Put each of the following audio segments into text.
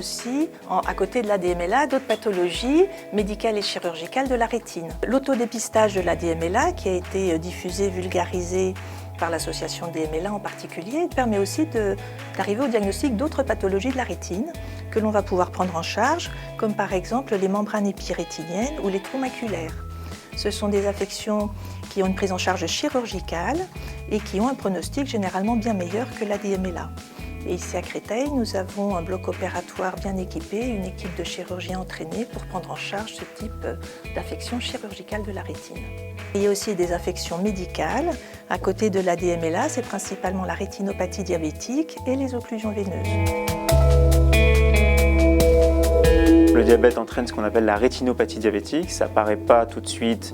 aussi, à côté de l'ADMLA, d'autres pathologies médicales et chirurgicales de la rétine. L'autodépistage de l'ADMLA, qui a été diffusé, vulgarisé par l'association DMLA en particulier, permet aussi d'arriver au diagnostic d'autres pathologies de la rétine que l'on va pouvoir prendre en charge, comme par exemple les membranes épirétiniennes ou les trous maculaires. Ce sont des affections qui ont une prise en charge chirurgicale et qui ont un pronostic généralement bien meilleur que l'ADMLA. Et ici à Créteil, nous avons un bloc opératoire bien équipé, une équipe de chirurgiens entraînés pour prendre en charge ce type d'affection chirurgicale de la rétine. Il y a aussi des affections médicales. À côté de l'ADMLA, c'est principalement la rétinopathie diabétique et les occlusions veineuses. Le diabète entraîne ce qu'on appelle la rétinopathie diabétique. Ça n'apparaît pas tout de suite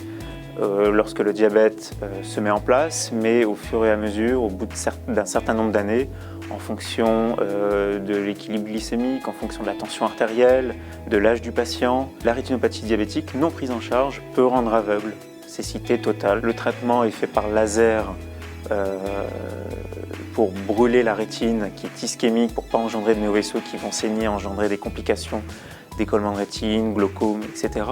lorsque le diabète se met en place, mais au fur et à mesure, au bout d'un certain nombre d'années, en fonction de l'équilibre glycémique, en fonction de la tension artérielle, de l'âge du patient. La rétinopathie diabétique non prise en charge peut rendre aveugle, cécité totale. Le traitement est fait par laser pour brûler la rétine qui est ischémique, pour ne pas engendrer de nouveaux vaisseaux qui vont saigner, engendrer des complications, décollement de rétine, glaucome, etc.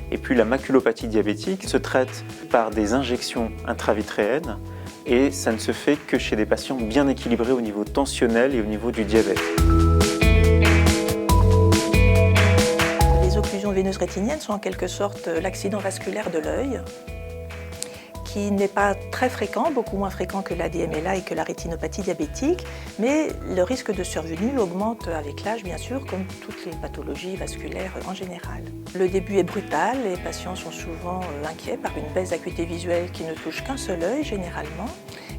Et puis la maculopathie diabétique se traite par des injections intravitréennes et ça ne se fait que chez des patients bien équilibrés au niveau tensionnel et au niveau du diabète. Les occlusions veineuses rétiniennes sont en quelque sorte l'accident vasculaire de l'œil, qui n'est pas très fréquent, beaucoup moins fréquent que l'ADMLA et que la rétinopathie diabétique, mais le risque de survenue augmente avec l'âge, bien sûr, comme toutes les pathologies vasculaires en général. Le début est brutal, les patients sont souvent inquiets par une baisse d'acuité visuelle qui ne touche qu'un seul œil, généralement,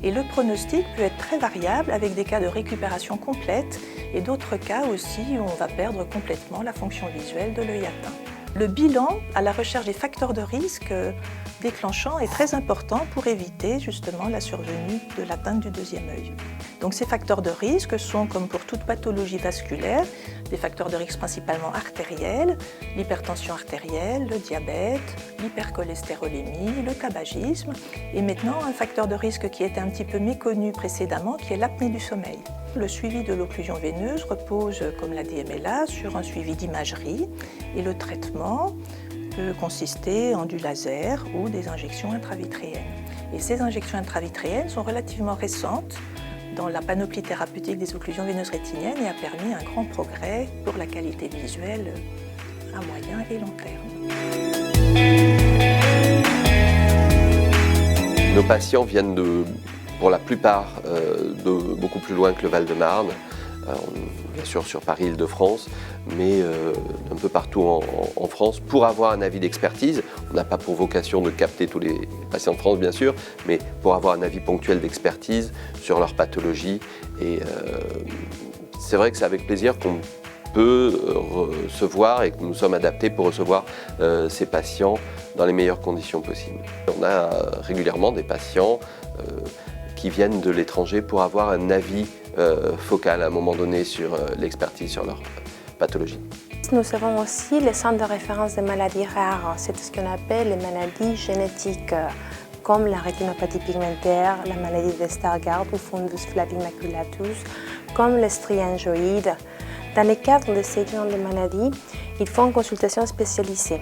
et le pronostic peut être très variable avec des cas de récupération complète et d'autres cas aussi où on va perdre complètement la fonction visuelle de l'œil atteint. Le bilan à la recherche des facteurs de risque déclenchants est très important pour éviter justement la survenue de l'atteinte du deuxième œil. Donc ces facteurs de risque sont, comme pour toute pathologie vasculaire, des facteurs de risque principalement artériels, l'hypertension artérielle, le diabète, l'hypercholestérolémie, le tabagisme, et maintenant un facteur de risque qui était un petit peu méconnu précédemment, qui est l'apnée du sommeil. Le suivi de l'occlusion veineuse repose, comme la DMLA, sur un suivi d'imagerie et le traitement peut consister en du laser ou des injections intravitréennes. Et ces injections intravitréennes sont relativement récentes dans la panoplie thérapeutique des occlusions veineuses rétiniennes et a permis un grand progrès pour la qualité visuelle à moyen et long terme. Nos patients viennent pour la plupart de beaucoup plus loin que le Val-de-Marne, bien sûr sur Paris-Île-de-France, mais un peu partout en France, pour avoir un avis d'expertise. On n'a pas pour vocation de capter tous les patients de France, bien sûr, mais pour avoir un avis ponctuel d'expertise sur leur pathologie. Et c'est vrai que c'est avec plaisir qu'on peut recevoir et que nous sommes adaptés pour recevoir ces patients dans les meilleures conditions possibles. On a régulièrement des patients qui viennent de l'étranger pour avoir un avis focal à un moment donné sur l'expertise sur leur pathologie. Nous avons aussi les centres de référence des maladies rares, c'est ce qu'on appelle les maladies génétiques, comme la rétinopathie pigmentaire, la maladie de Stargardt ou fundus flavimaculatus, comme les striangioïdes. Dans le cadre de ces genres de maladies, il faut une consultation spécialisée.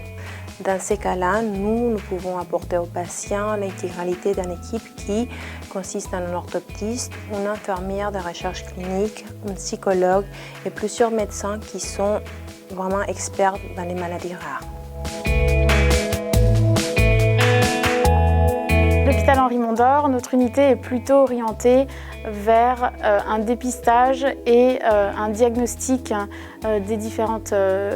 Dans ces cas-là, nous pouvons apporter aux patients l'intégralité d'une équipe qui consiste en un orthoptiste, une infirmière de recherche clinique, un psychologue et plusieurs médecins qui sont vraiment experts dans les maladies rares. L'hôpital Henri Mondor, notre unité est plutôt orientée vers un dépistage et un diagnostic des différentes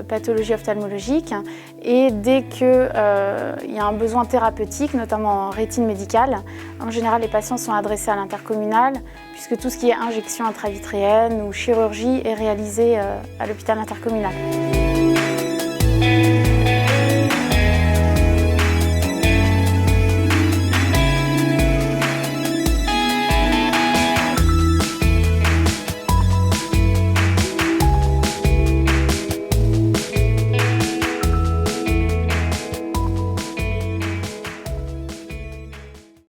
pathologies ophtalmologiques. Et dès qu'il y a un besoin thérapeutique, notamment en rétine médicale, en général les patients sont adressés à l'intercommunal puisque tout ce qui est injection intravitréenne ou chirurgie est réalisé à l'hôpital intercommunal.